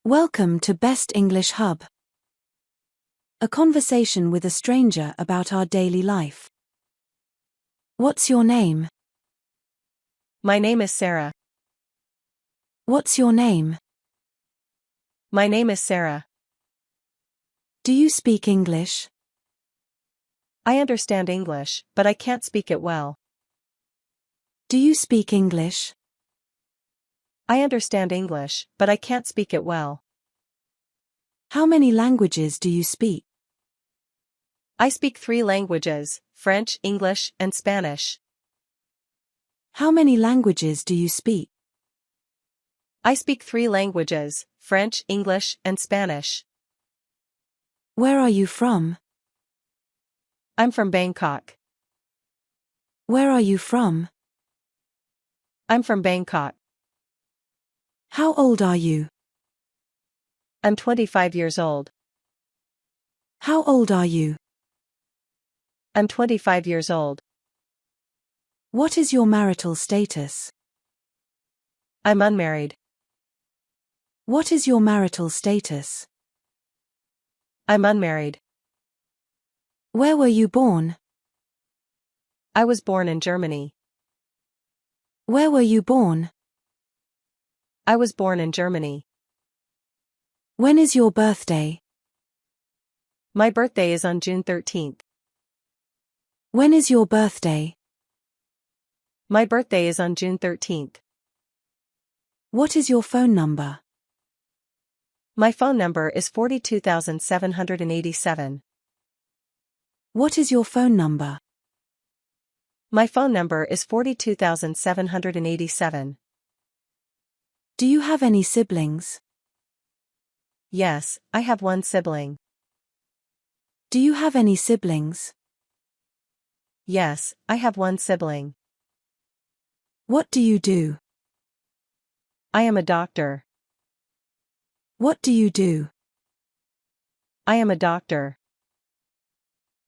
Welcome to Best English Hub. A conversation with a stranger about our daily life. What's your name? My name is Sarah. What's your name? My name is Sarah. Do you speak English? I understand English, but I can't speak it well. Do you speak English? I understand English, but I can't speak it well. How many languages do you speak? I speak 3 languages, French, English, and Spanish. How many languages do you speak? I speak 3 languages, French, English, and Spanish. Where are you from? I'm from Bangkok. Where are you from? I'm from Bangkok. How old are you? I'm 25 years old. How old are you? I'm 25 years old. What is your marital status? I'm unmarried. What is your marital status? I'm unmarried. Where were you born? I was born in Germany. Where were you born? I was born in Germany. When is your birthday? My birthday is on June 13th. When is your birthday? My birthday is on June 13th. What is your phone number? My phone number is 42787. What is your phone number? My phone number is 42787. Do you have any siblings? Yes, I have 1 sibling. Do you have any siblings? Yes, I have 1 sibling. What do you do? I am a doctor. What do you do? I am a doctor.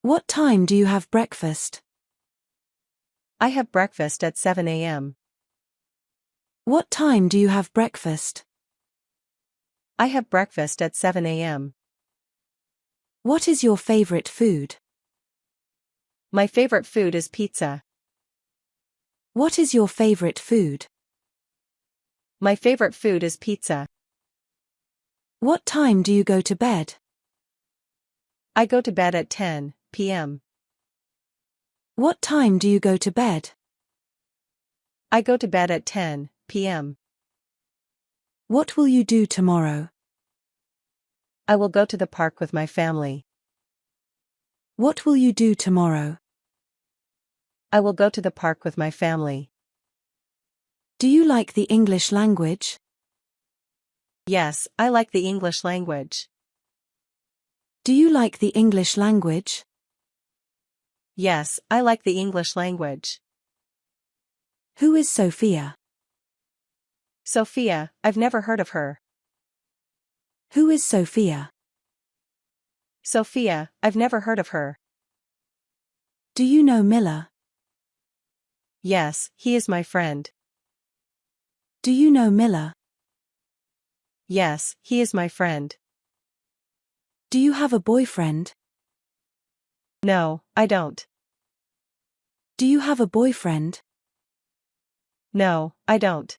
What time do you have breakfast? I have breakfast at 7 a.m. What time do you have breakfast? I have breakfast at 7 a.m. What is your favorite food? My favorite food is pizza. What is your favorite food? My favorite food is pizza. What time do you go to bed? I go to bed at 10 p.m. What time do you go to bed? I go to bed at 10 p.m. What will you do tomorrow? I will go to the park with my family. What will you do tomorrow? I will go to the park with my family. Do you like the English language? Yes, I like the English language. Do you like the English language? Yes, I like the English language. Who is Sophia? Sophia, I've never heard of her. Who is Sophia? Sophia, I've never heard of her. Do you know Miller? Yes, he is my friend. Do you know Miller? Yes, he is my friend. Do you have a boyfriend? No, I don't. Do you have a boyfriend? No, I don't.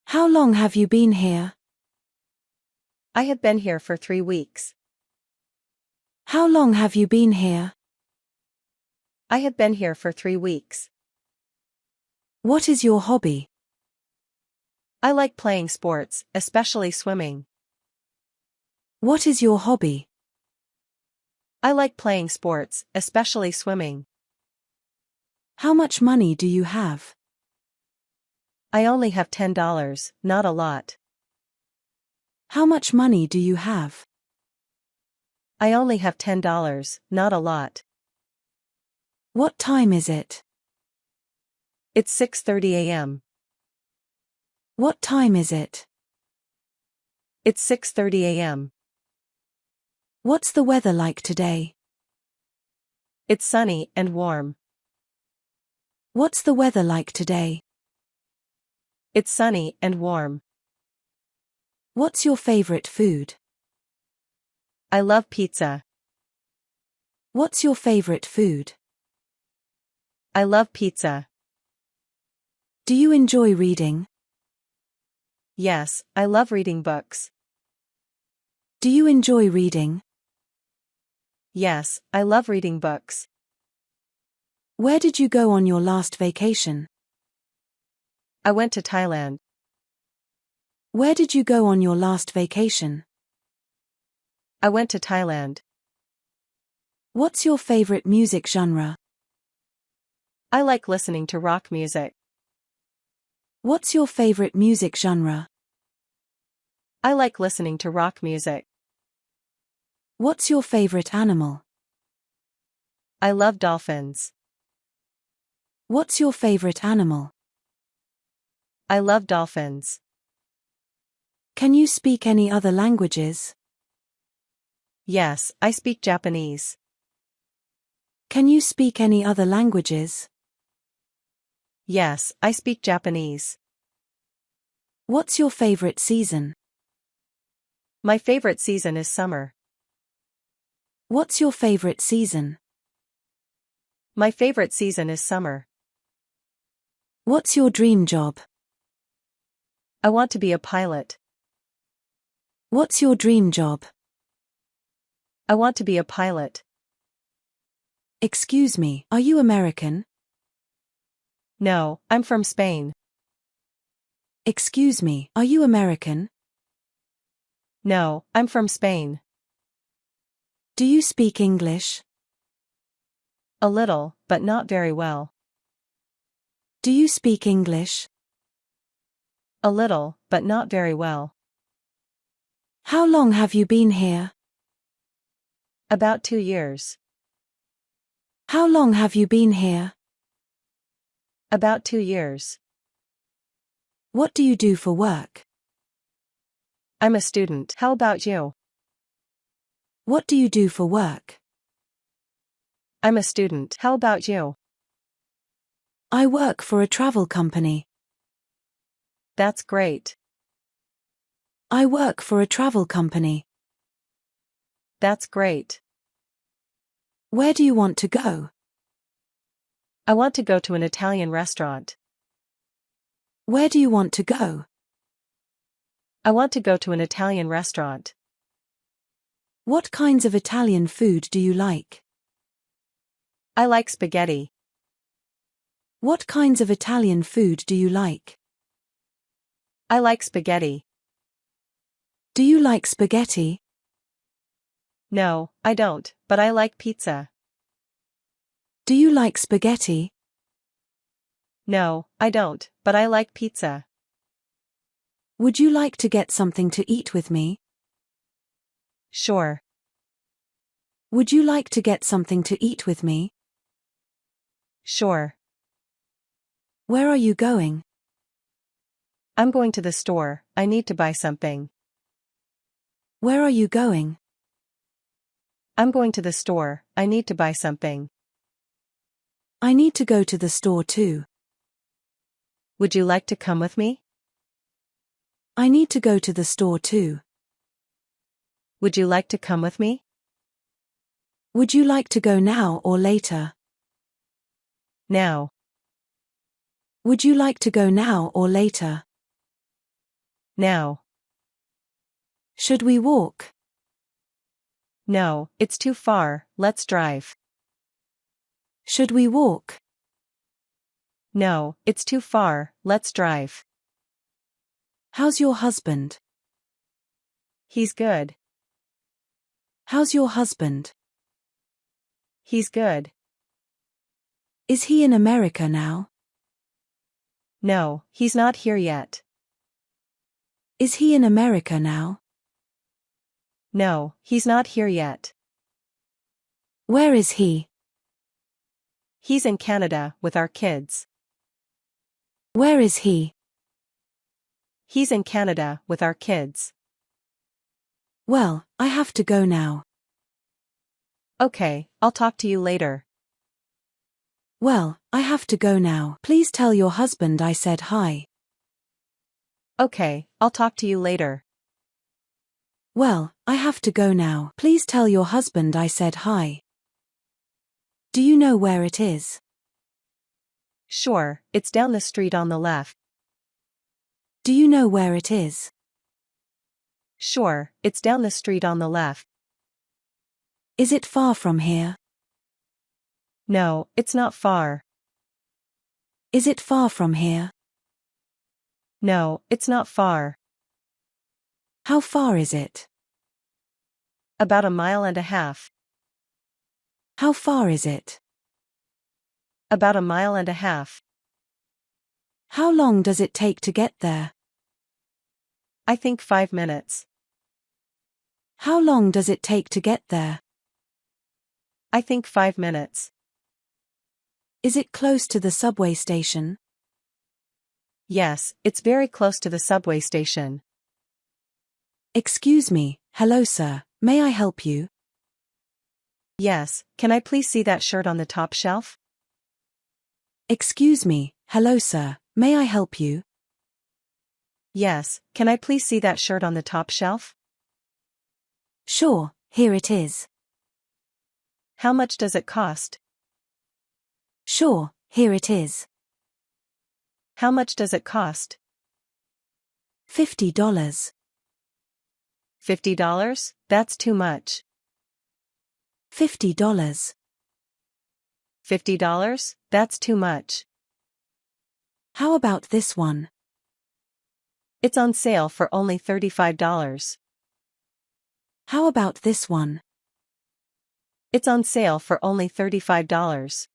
How long have you been here? I have been here for 3 weeks. How long have you been here? I have been here for 3 weeks. What is your hobby? I like playing sports, especially swimming. What is your hobby? I like playing sports, especially swimming. How much money do you have? I only have $10, not a lot. How much money do you have? I only have $10, not a lot. What time is it? It's 6:30 a.m. What time is it? It's 6:30 a.m. What's the weather like today? It's sunny and warm. What's the weather like today? It's sunny and warm. What's your favorite food? I love pizza. What's your favorite food? I love pizza. Do you enjoy reading? Yes, I love reading books. Do you enjoy reading? Yes, I love reading books. Where did you go on your last vacation? I went to Thailand. Where did you go on your last vacation? I went to Thailand. What's your favorite music genre? I like listening to rock music. What's your favorite music genre? I like listening to rock music. What's your favorite animal? I love dolphins. What's your favorite animal? I love dolphins. Can you speak any other languages? Yes, I speak Japanese. Can you speak any other languages? Yes, I speak Japanese. What's your favorite season? My favorite season is summer. What's your favorite season? My favorite season is summer. What's your dream job? I want to be a pilot. What's your dream job? I want to be a pilot. Excuse me, are you American? No, I'm from Spain. Excuse me, are you American? No, I'm from Spain. Do you speak English? A little, but not very well. Do you speak English? A little, but not very well. How long have you been here? About 2 years. How long have you been here? About 2 years. What do you do for work? I'm a student. How about you? What do you do for work? I'm a student. How about you? I work for a travel company. That's great. I work for a travel company. That's great. Where do you want to go? I want to go to an Italian restaurant. Where do you want to go? I want to go to an Italian restaurant. What kinds of Italian food do you like? I like spaghetti. What kinds of Italian food do you like? I like spaghetti. Do you like spaghetti? No, I don't, but I like pizza. Do you like spaghetti? No, I don't, but I like pizza. Would you like to get something to eat with me? Sure. Would you like to get something to eat with me? Sure. Where are you going? I'm going to the store. I need to buy something. Where are you going? I'm going to the store. I need to buy something. I need to go to the store too. Would you like to come with me? I need to go to the store too. Would you like to come with me? Would you like to go now or later? Now. Would you like to go now or later? Now. Should we walk? No, it's too far, let's drive. Should we walk? No, it's too far, let's drive. How's your husband? He's good. How's your husband? He's good. Is he in America now? No, he's not here yet. Is he in America now? No, he's not here yet. Where is he? He's in Canada with our kids. Where is he? He's in Canada with our kids. Well, I have to go now. Okay, I'll talk to you later. Well, I have to go now. Please tell your husband I said hi. Okay, I'll talk to you later. Well, I have to go now. Please tell your husband I said hi. Do you know where it is? Sure, it's down the street on the left. Do you know where it is? Sure, it's down the street on the left. Is it far from here? No, it's not far. Is it far from here? No, it's not far. How far is it? About 1.5 miles. How far is it? About 1.5 miles. How long does it take to get there? I think 5 minutes. How long does it take to get there? I think 5 minutes. Is it close to the subway station? Yes, it's very close to the subway station. Excuse me, hello sir, may I help you? Yes, can I please see that shirt on the top shelf? Excuse me, hello sir, may I help you? Yes, can I please see that shirt on the top shelf? Sure, here it is. How much does it cost? Sure, here it is. How much does it cost? $50. $50? That's too much. $50. $50? That's too much. How about this one? It's on sale for only $35. How about this one? It's on sale for only $35.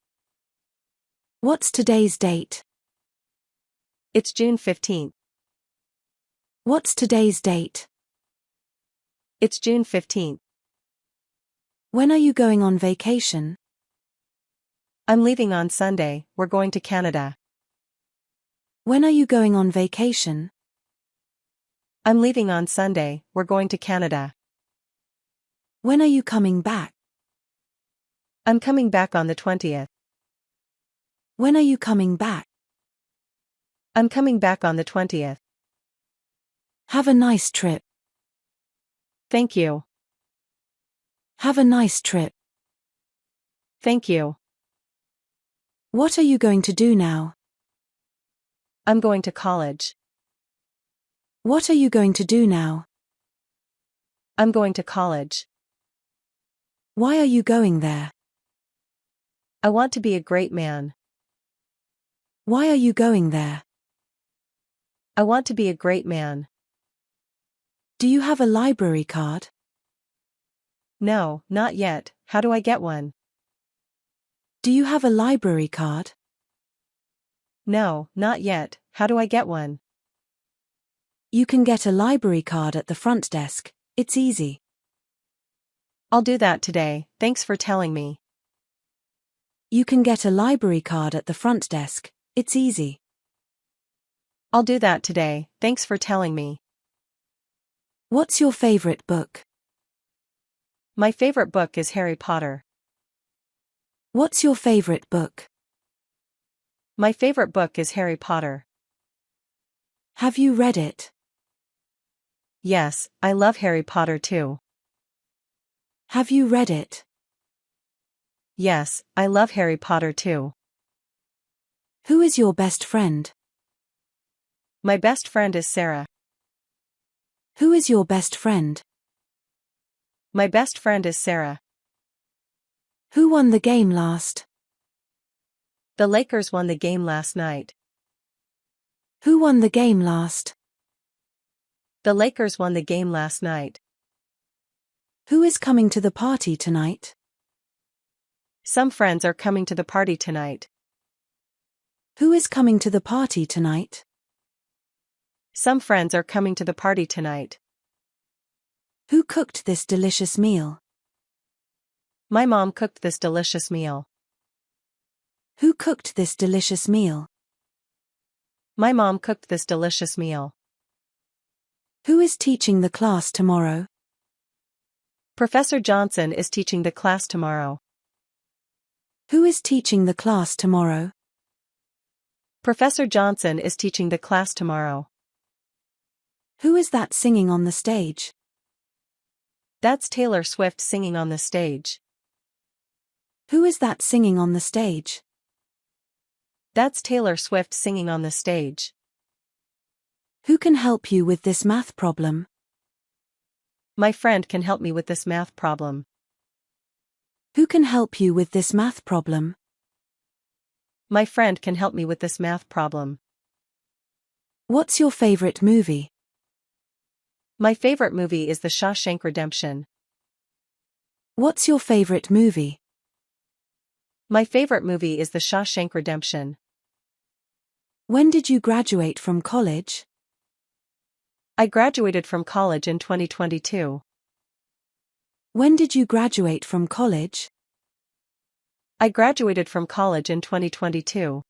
What's today's date? It's June 15th. What's today's date? It's June 15th. When are you going on vacation? I'm leaving on Sunday, we're going to Canada. When are you going on vacation? I'm leaving on Sunday, we're going to Canada. When are you coming back? I'm coming back on the 20th. When are you coming back? I'm coming back on the 20th. Have a nice trip. Thank you. Have a nice trip. Thank you. What are you going to do now? I'm going to college. What are you going to do now? I'm going to college. Why are you going there? I want to be a great man. Why are you going there? I want to be a great man. Do you have a library card? No, not yet. How do I get one? Do you have a library card? No, not yet. How do I get one? You can get a library card at the front desk. It's easy. I'll do that today, thanks for telling me. You can get a library card at the front desk. It's easy. I'll do that today, thanks for telling me. What's your favorite book? My favorite book is Harry Potter. What's your favorite book? My favorite book is Harry Potter. Have you read it? Yes, I love Harry Potter too. Have you read it? Yes, I love Harry Potter too. Who is your best friend? My best friend is Sarah. Who is your best friend? My best friend is Sarah. Who won the game last? The Lakers won the game last night. Who won the game last? The Lakers won the game last night. Who is coming to the party tonight? Some friends are coming to the party tonight. Who is coming to the party tonight? Some friends are coming to the party tonight. Who cooked this delicious meal? My mom cooked this delicious meal. Who cooked this delicious meal? My mom cooked this delicious meal. Who is teaching the class tomorrow? Professor Johnson is teaching the class tomorrow. Who is teaching the class tomorrow? Professor Johnson is teaching the class tomorrow. Who is that singing on the stage? That's Taylor Swift singing on the stage. Who is that singing on the stage? That's Taylor Swift singing on the stage. Who can help you with this math problem? My friend can help me with this math problem. Who can help you with this math problem? My friend can help me with this math problem. What's your favorite movie? My favorite movie is The Shawshank Redemption. What's your favorite movie? My favorite movie is The Shawshank Redemption. When did you graduate from college? I graduated from college in 2022. When did you graduate from college? I graduated from college in 2022.